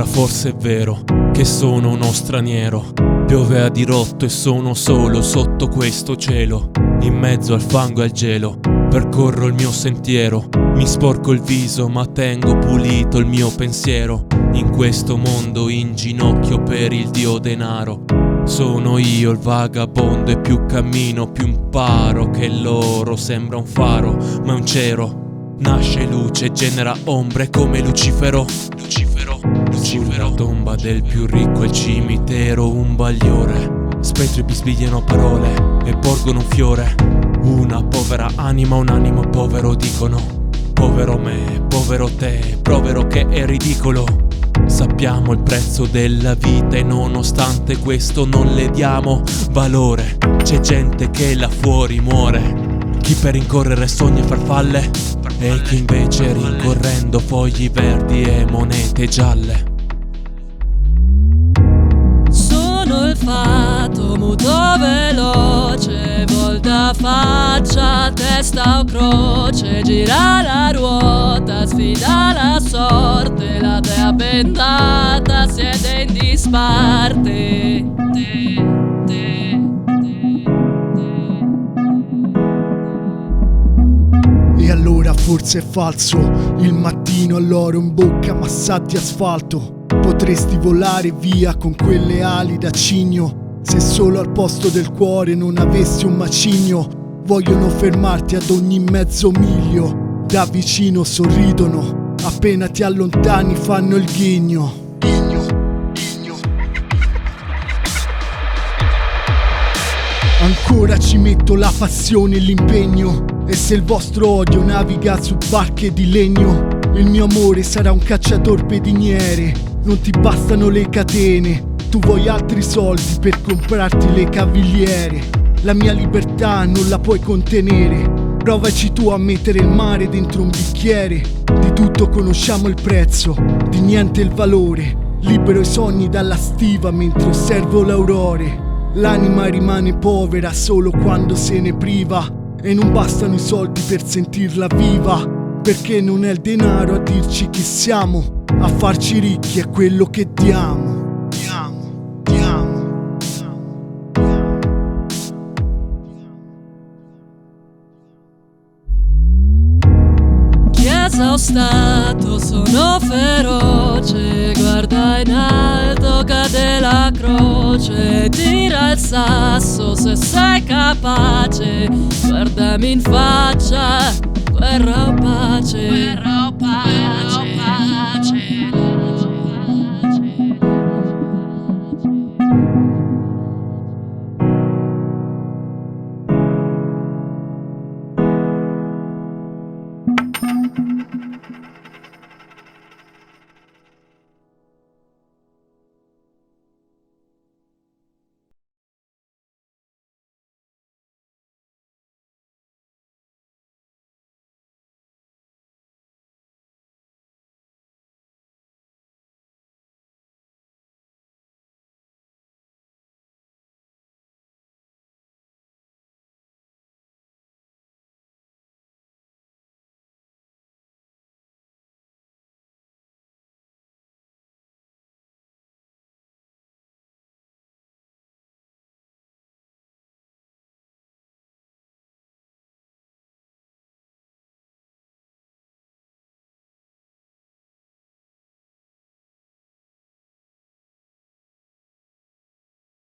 forse è vero che sono uno straniero. Piove a dirotto e sono solo sotto questo cielo, in mezzo al fango e al gelo. Percorro il mio sentiero, mi sporco il viso ma tengo pulito il mio pensiero. In questo mondo in ginocchio per il dio denaro. Sono io il vagabondo e più cammino più imparo che l'oro sembra un faro ma è un cero. Nasce luce e genera ombre come Lucifero. Sulla tomba del più ricco il cimitero un bagliore. Spettri bisbigliano parole e porgono un fiore. Una povera anima, un animo povero dicono. Povero me, povero te, povero che è ridicolo. Sappiamo il prezzo della vita e nonostante questo non le diamo valore. C'è gente che là fuori muore. Chi per rincorrere sogna farfalle e chi invece rincorrendo fogli verdi e monete gialle. Sono il fatto muto veloce, volta faccia, testa o croce, gira la ruota, sfida la sorte, la dea bendata siede in disparte. E allora forse è falso, il mattino all'oro in bocca ma sa di asfalto. Potresti volare via con quelle ali da cigno, se solo al posto del cuore non avessi un macigno. Vogliono fermarti ad ogni mezzo miglio, da vicino sorridono, appena ti allontani fanno il ghigno. Ancora ci metto la passione e l'impegno, e se il vostro odio naviga su barche di legno, il mio amore sarà un cacciatorpediniere. Non ti bastano le catene, tu vuoi altri soldi per comprarti le cavigliere. La mia libertà non la puoi contenere, provaci tu a mettere il mare dentro un bicchiere. Di tutto conosciamo il prezzo, di niente il valore. Libero i sogni dalla stiva mentre osservo l'aurore. L'anima rimane povera solo quando se ne priva, e non bastano i soldi per sentirla viva, perché non è il denaro a dirci chi siamo, a farci ricchi è quello che diamo. Chiesa o stato, sono feroce, guarda in alto, cade la croce, tira il sasso se sei capace, guardami in faccia, guerra o pace.